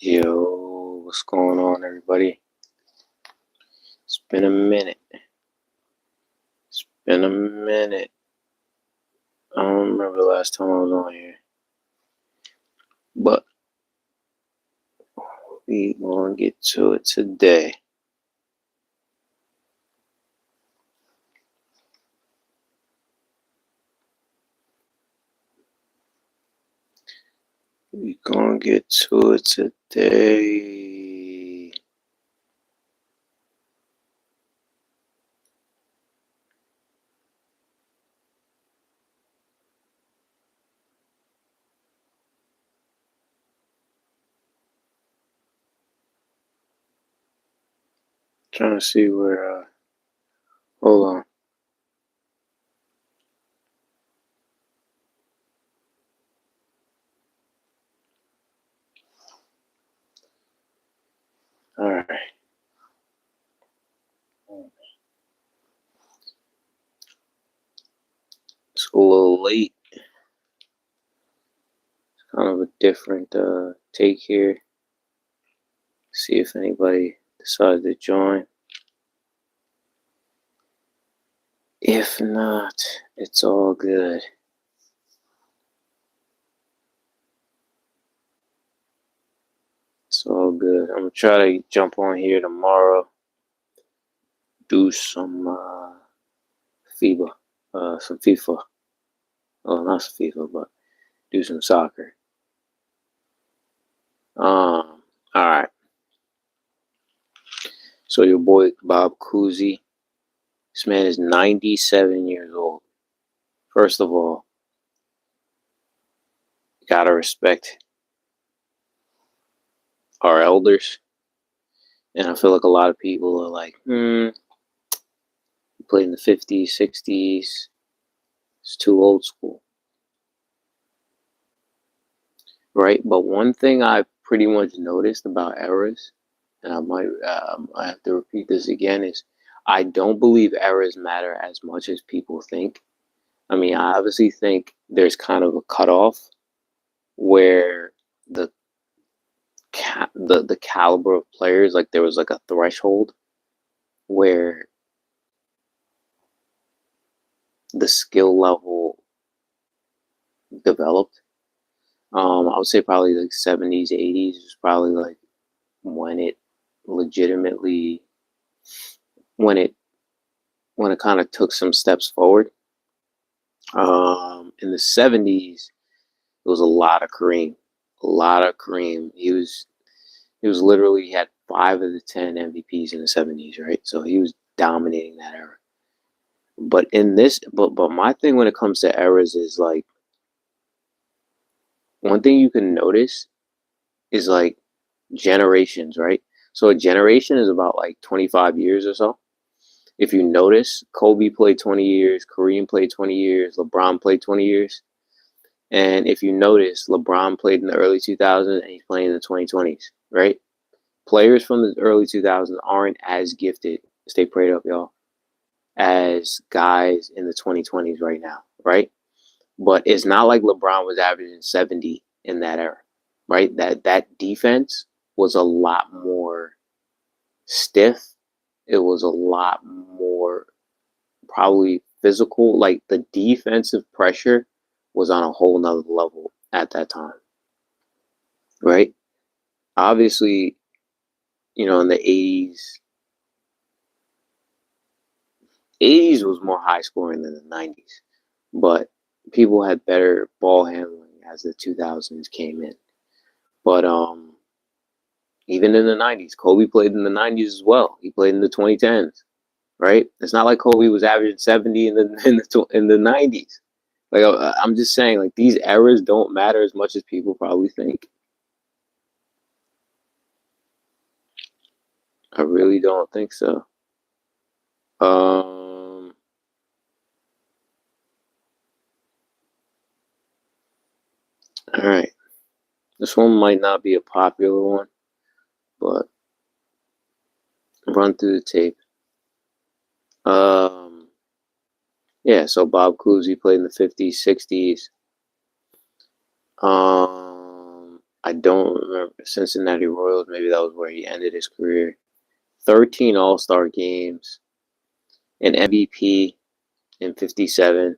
Yo, what's going on, everybody? It's been a minute. It's been a minute. I don't remember the last time I was on here, but we gonna get to it today. We gonna get to it today. Trying to see where. Hold on. All right. It's a little late. It's kind of a different take here. See if anybody decides to join. If not, it's all good. It's all good. I'm gonna try to jump on here tomorrow. Do some FIBA, some FIFA. Oh, not some FIFA, but do some soccer. All right. So your boy Bob Cousy. This man is 97 years old. First of all, you gotta respect our elders. And I feel like a lot of people are like, he played in the 50s, 60s. It's too old school. Right? But one thing I pretty much noticed about eras, and I have to repeat this again, is I don't believe eras matter as much as people think. I mean, I obviously think there's kind of a cutoff where the the caliber of players, like there was like a threshold where the skill level developed. I would say probably like 70s, 80s is probably like when it legitimately when it kind of took some steps forward. In the 70s, it was a lot of Kareem, a lot of Kareem. He was literally, he had 5 of the 10 MVPs in the 70s, right? So he was dominating that era. But but my thing when it comes to eras is like, one thing you can notice is like generations, right? So a generation is about like 25 years or so. If you notice, Kobe played 20 years, Kareem played 20 years, LeBron played 20 years. And if you notice, LeBron played in the early 2000s and he's playing in the 2020s, right? Players from the early 2000s aren't as gifted, stay prayed up, y'all, as guys in the 2020s right now, right? But it's not like LeBron was averaging 70 in that era, right? That defense was a lot more stiff. It was a lot more probably physical. Like the defensive pressure was on a whole nother level at that time, right? Obviously, in the 80s was more high scoring than the 90s, but people had better ball handling as the 2000s came in. But even in the 90s, Kobe played in the 90s as well. He played in the 2010s, right? It's not like Kobe was averaging 70 in the 90s. Like I'm just saying, like these eras don't matter as much as people probably think. I really don't think so. All right. This one might not be a popular one, but run through the tape. Yeah, so Bob Cousy played in the 50s, 60s. I don't remember Cincinnati Royals. Maybe that was where he ended his career. 13 All-Star games, an MVP in 57.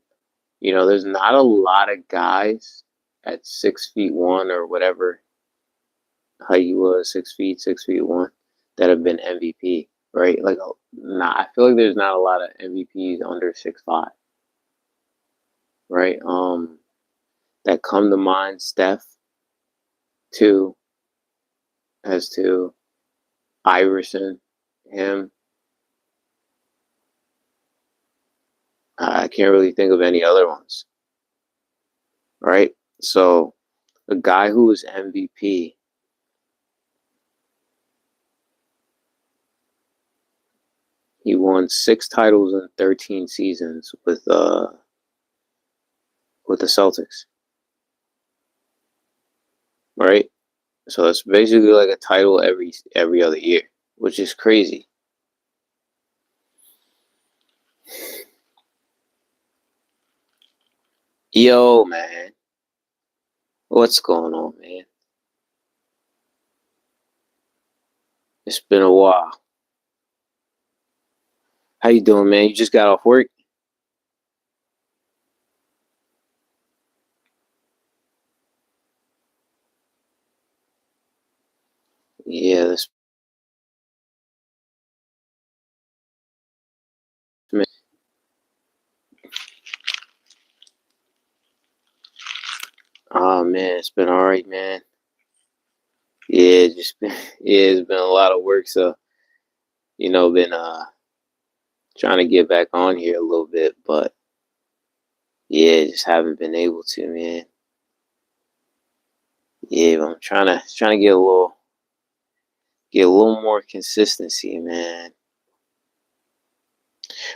You know, there's not a lot of guys at 6'1" or whatever height he was, 6 feet, 6'1", that have been MVP, right? Like, I feel like there's not a lot of MVPs under 6'5", right? That come to mind. Steph, two, has two. Iverson, him. I can't really think of any other ones, right? So, the guy who was MVP, he won 6 titles in 13 seasons with the Celtics, right? So it's basically like a title every other year, which is crazy. Yo, man, what's going on, man? It's been a while. How you doing, man? You just got off work? Yeah, this man. Oh man, it's been all right, man. Yeah, it's been a lot of work, so been trying to get back on here a little bit, but yeah, just haven't been able to, man. Yeah, but I'm trying to get a little more consistency, man.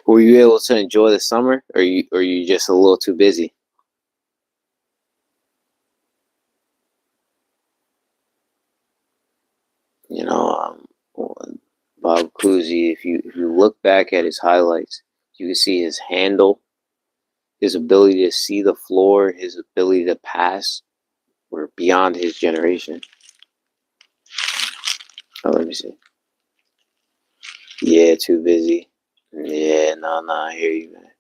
Were you able to enjoy the summer, or you just a little too busy? You know, Bob Cousy. If you look back at his highlights, you can see his handle, his ability to see the floor, his ability to pass were beyond his generation. Oh, let me see. Yeah, too busy. Yeah, no, I hear you, man.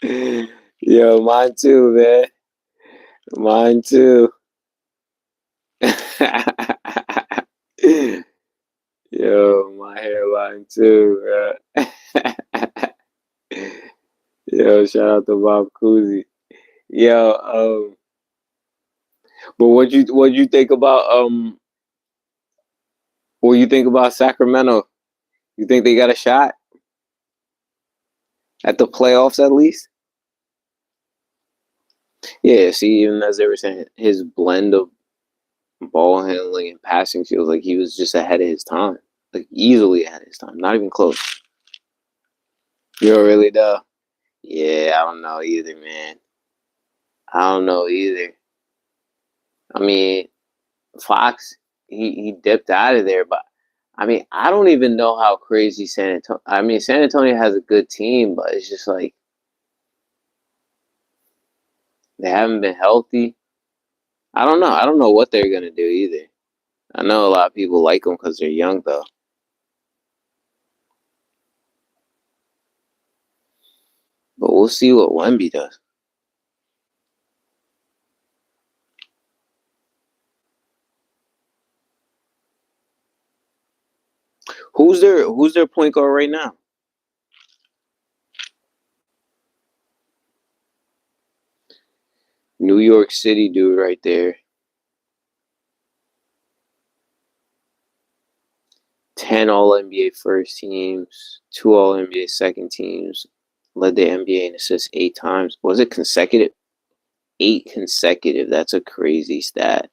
Man. Yo, mine too, man. Mine too. Yo, my hairline too, bro. Yo, shout out to Bob Cousy. Yo, but what you think about what you think about Sacramento? You think they got a shot at the playoffs at least? Yeah, see, even as they were saying, his blend of ball handling and passing feels like he was just ahead of his time. Like easily ahead of his time. Not even close. You don't really know? Yeah, I don't know either, man. I don't know either. I mean, Fox, he dipped out of there, but I mean, I don't even know how crazy San Antonio. I mean, San Antonio has a good team, but it's just like they haven't been healthy. I don't know. I don't know what they're gonna do either. I know a lot of people like them because they're young, though. But we'll see what Wemby does. Who's their point guard right now? New York City dude right there. 10 All NBA first teams, 2 All NBA second teams, led the NBA in assists 8 times. Was it consecutive? 8 consecutive. That's a crazy stat.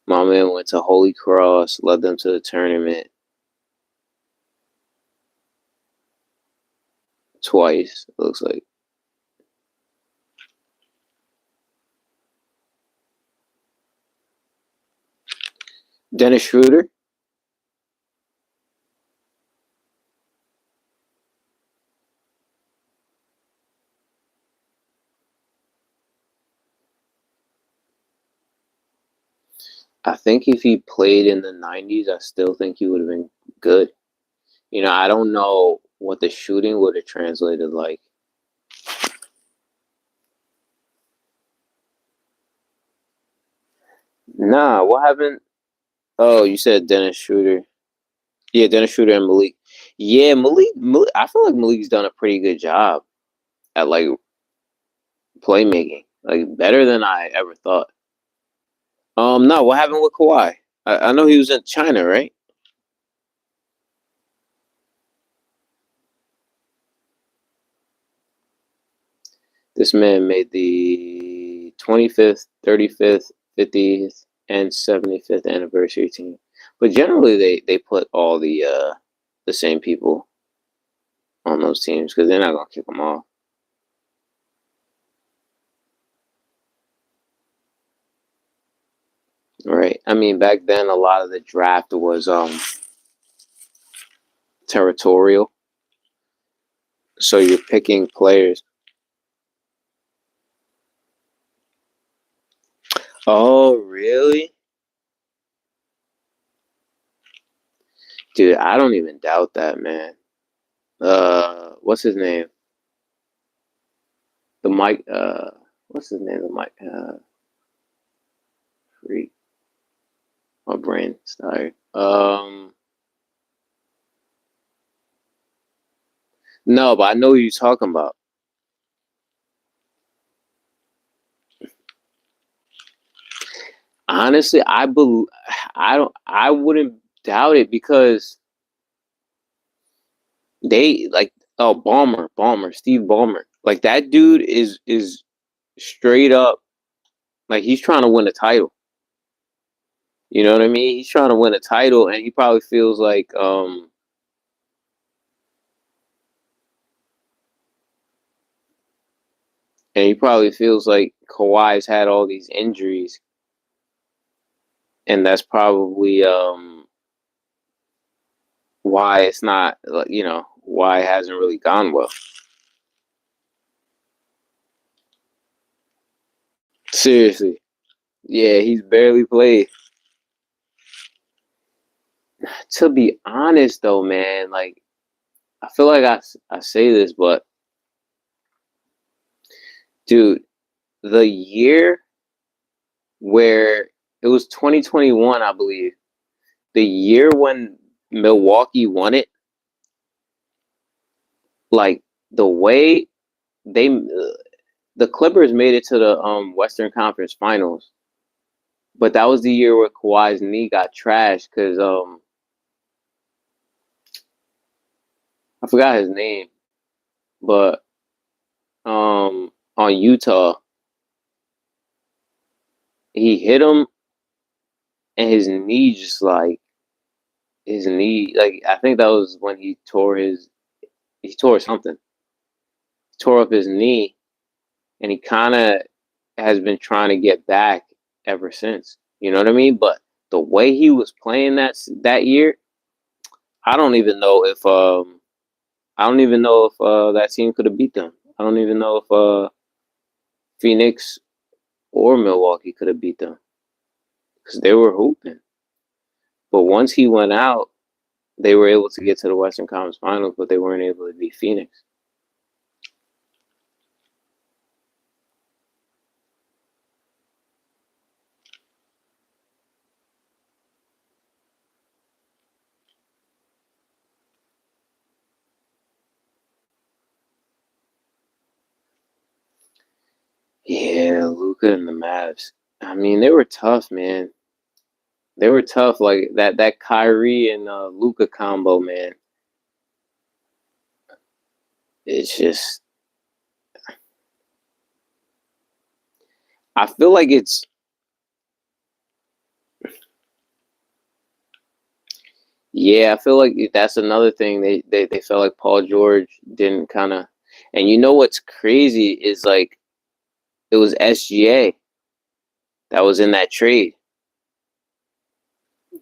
My man went to Holy Cross, led them to the tournament twice, it looks like. Dennis Schroeder. I think if he played in the '90s, I still think he would have been good. I don't know what the shooting would have translated like. Nah, what happened? Oh, you said Dennis Schroeder. Yeah, Dennis Schroeder and Malik. Yeah, Malik. I feel like Malik's done a pretty good job at like playmaking, like better than I ever thought. No, what happened with Kawhi? I know he was in China, right? This man made the 25th, 35th, 50th, and 75th anniversary team. But generally, they put all the same people on those teams because they're not gonna kick them off, right? I mean, back then a lot of the draft was territorial, so you're picking players. Oh, really? Dude, I don't even doubt that, man. What's his name? The Mike. What's his name? The Mike. Freak. My brain's tired. No, but I know who you're talking about. Honestly, I don't. I wouldn't doubt it because they like. Oh, Steve Ballmer. Like that dude is straight up like he's trying to win a title. You know what I mean? He's trying to win a title, and he probably feels like Kawhi's had all these injuries, and that's probably why it's not why it hasn't really gone well. Seriously, yeah, he's barely played. To be honest, though, man, like I feel like I say this, but dude, the year where it was 2021, I believe, the year when Milwaukee won it, like the way they the Clippers made it to the Western Conference Finals, but that was the year where Kawhi's knee got trashed because I forgot his name, but on Utah he hit him and his knee like I think that was when he tore something, tore up his knee, and he kind of has been trying to get back ever since. You know what I mean? But the way he was playing that year, I don't even know if that team could have beat them. I don't even know if Phoenix or Milwaukee could have beat them because they were hooping. But once he went out, they were able to get to the Western Conference Finals, but they weren't able to beat Phoenix. Yeah, Luca and the Mavs. I mean, they were tough, man. They were tough. Like that Kyrie and Luca combo, man. It's just I feel like it's yeah, I feel like that's another thing they felt like Paul George didn't kind of and you know what's crazy is like it was SGA that was in that trade.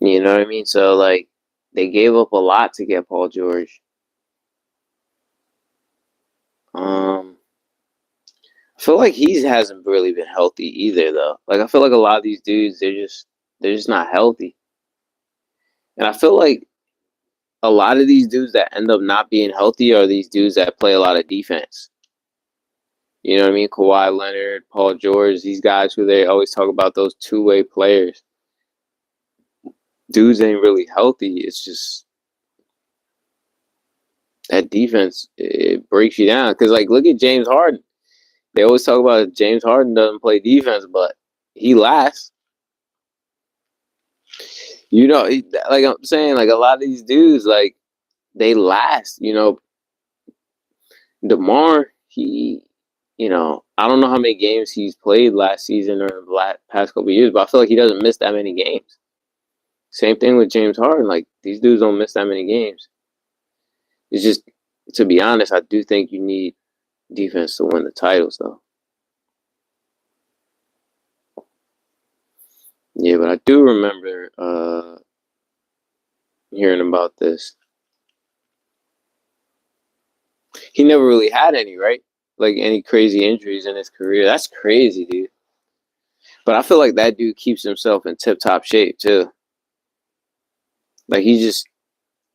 You know what I mean? So like they gave up a lot to get Paul George. Um I feel like he hasn't really been healthy either though. Like I feel like a lot of these dudes they're just they're just not healthy. And I feel like a lot of these dudes that end up not being healthy are these dudes that play a lot of defense. You know what I mean? Kawhi Leonard, Paul George, these guys who they always talk about, those two-way players. Dudes ain't really healthy. It's just that defense, it breaks you down. Because, like, look at James Harden. They always talk about James Harden doesn't play defense, but he lasts. You know, like I'm saying, like a lot of these dudes, like, they last. You know, DeMar, I don't know how many games he's played last season or the past couple of years, but I feel like he doesn't miss that many games. Same thing with James Harden. Like, these dudes don't miss that many games. It's just, to be honest, I do think you need defense to win the titles, though. Yeah, but I do remember hearing about this. He never really had any, right? Like, any crazy injuries in his career. That's crazy, dude. But I feel like that dude keeps himself in tip-top shape, too. Like, he's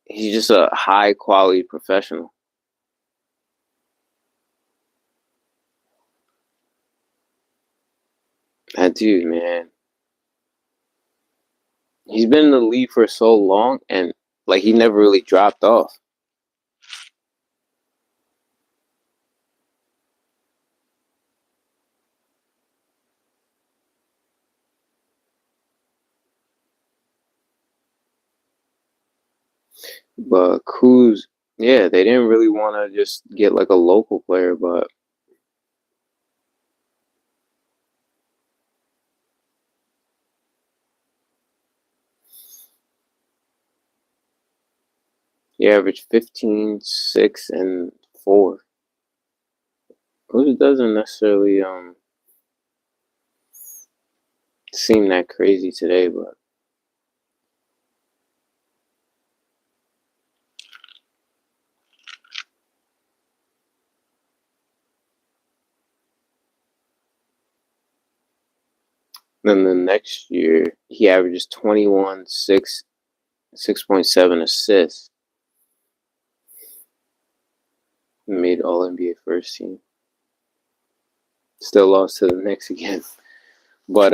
just a high-quality professional. That dude, man. He's been in the league for so long, and, like, he never really dropped off. But Cousy, yeah, they didn't really want to just get, like, a local player, but he averaged 15, 6, and 4. Cousy doesn't necessarily seem that crazy today, but then the next year he averages 21, 6, 6.7 assists. He made All NBA first team. Still lost to the Knicks again. But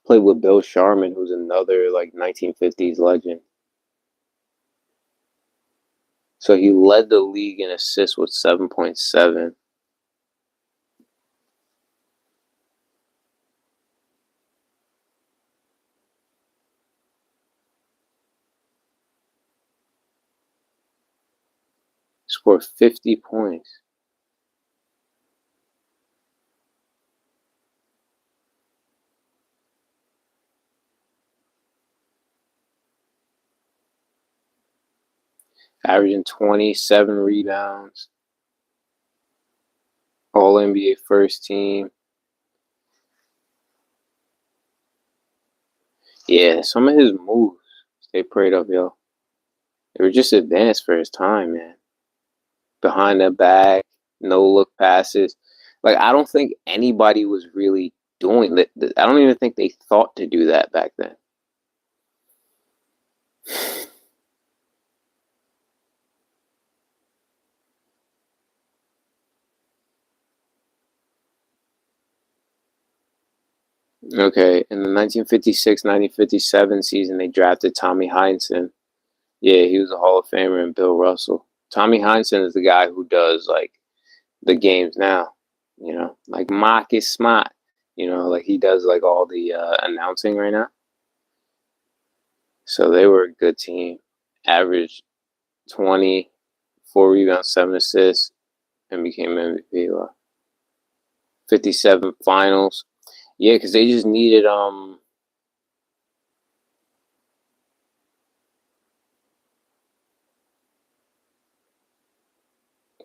played with Bill Sharman, who's another like 1950s legend. So he led the league in assists with 7.7. Scored 50 points. Averaging 27 rebounds. All NBA first team. Yeah, some of his moves, stay prayed up, yo. They were just advanced for his time, man. Behind the back, no look passes. Like, I don't think anybody was really doing that. I don't even think they thought to do that back then. Okay, in the 1956-1957 season, they drafted Tommy Heinsohn. Yeah, he was a Hall of Famer, and Bill Russell. Tommy Heinsohn is the guy who does, like, the games now. Like Marcus Smart. Like he does, like, all the announcing right now. So they were a good team. Averaged 20, 4 rebounds, 7 assists, and became MVP. 57 finals. Yeah, because they just needed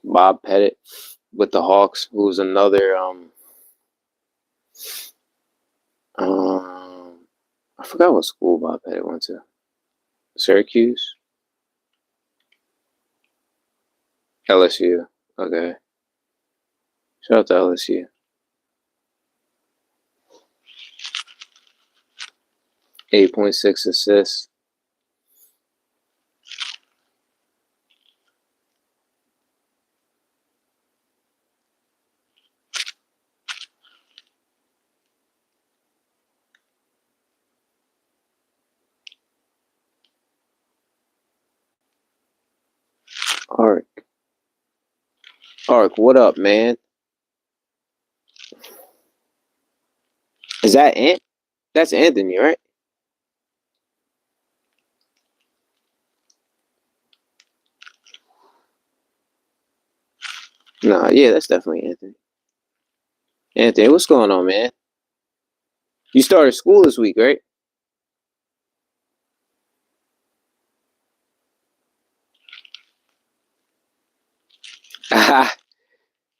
Bob Pettit with the Hawks, who was another I forgot what school Bob Pettit went to. Syracuse? LSU. Okay. Shout out to LSU. 8.6 assists. Ark. Ark, what up, man? Is that Ant? That's Anthony, right? Nah, yeah, that's definitely Anthony. Anthony, what's going on, man? You started school this week, right?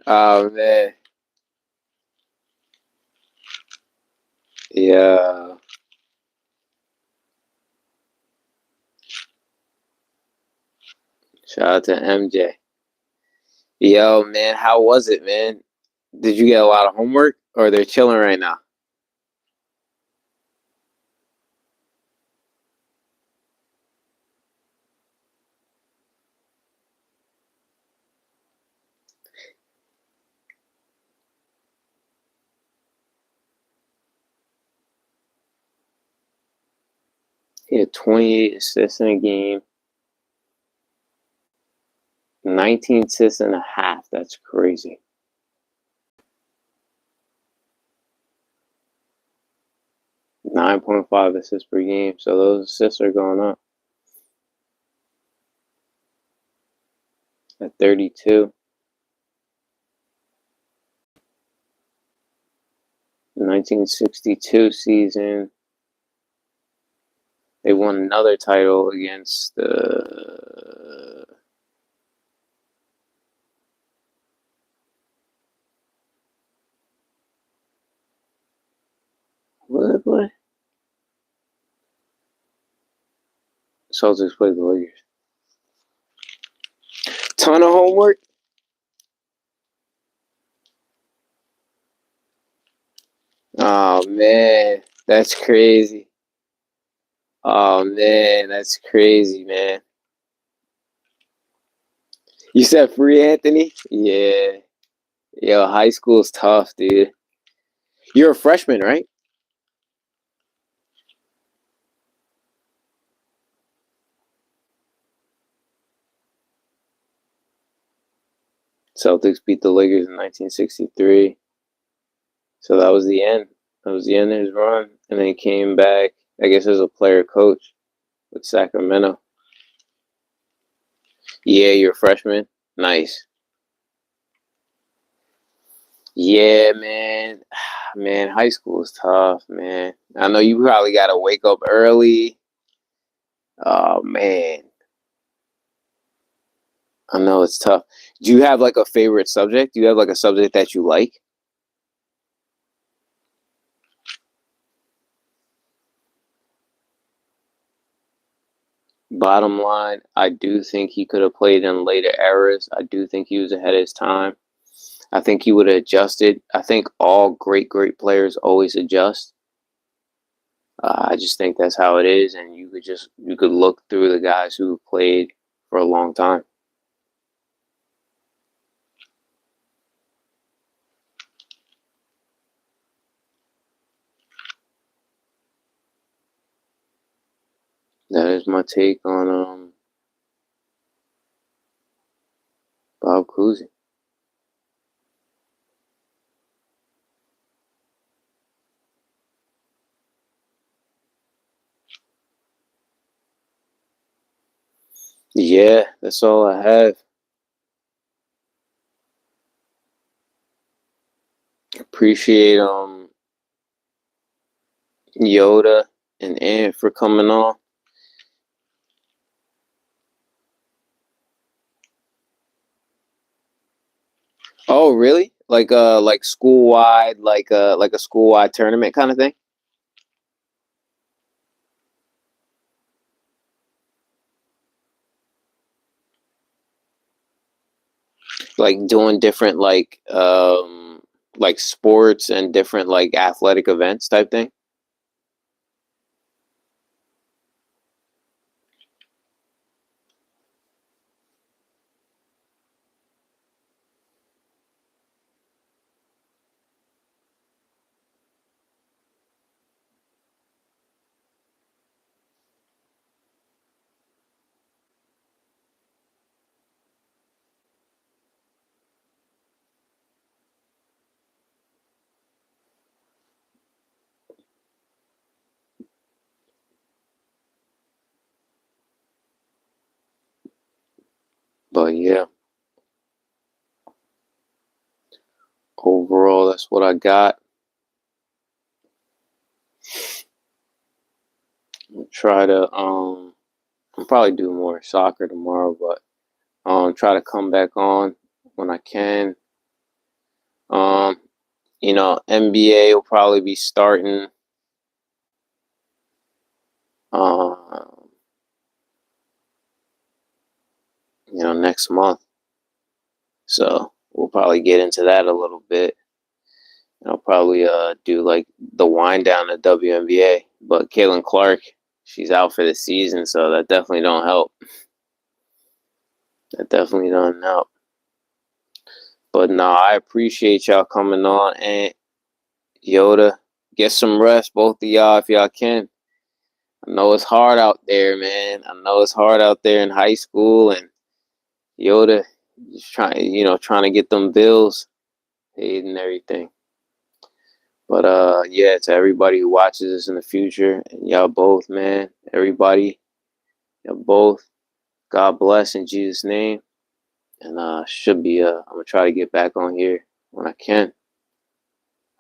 Oh man, yeah. Shout out to MJ. Yo, man, how was it, man? Did you get a lot of homework, or they're chilling right now? He had 28 assists in a game, 19 assists and a half. That's crazy. 9.5 assists per game. So those assists are going up at 32. 1962 season, they won another title against the what did they play? Celtics played the Lakers. Ton of homework. Oh man, that's crazy. Oh man, that's crazy, man. You said free Anthony? Yeah. Yo, high school's tough, dude. You're a freshman, right? Celtics beat the Lakers in 1963. So that was the end. That was the end of his run. And then he came back, I guess, as a player coach with Sacramento. Yeah, you're a freshman. Nice. Yeah, man. Man, high school is tough, man. I know you probably got to wake up early. Oh, man. I know it's tough. Do you have like a favorite subject? Do you have like a subject that you like? Bottom line, I do think he could have played in later eras. I do think he was ahead of his time. I think he would have adjusted. I think all great players always adjust. I just think that's how it is, and you could look through the guys who played for a long time. That is my take on Bob Cousy. Yeah, that's all I have. Appreciate Yoda and Ant for coming on. Oh, really? Like school wide, like a school wide tournament kind of thing. Like doing different like sports and different like athletic events type thing. Yeah, overall, that's what I got. I'll try to I'll probably do more soccer tomorrow, but try to come back on when I can. Um, NBA will probably be starting um, next month. So we'll probably get into that a little bit. And I'll probably do like the wind down of WNBA. But Caitlin Clark, she's out for the season, so that definitely don't help. That definitely doesn't help. But no, I appreciate y'all coming on, and Yoda, get some rest, both of y'all, if y'all can. I know it's hard out there, man. I know it's hard out there in high school, and Yoda just trying to get them bills paid and everything. But yeah, to everybody who watches this in the future, and y'all both, man, everybody, y'all both, God bless in Jesus' name. And I'm gonna try to get back on here when I can.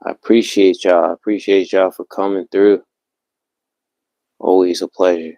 I appreciate y'all. I appreciate y'all for coming through. Always a pleasure.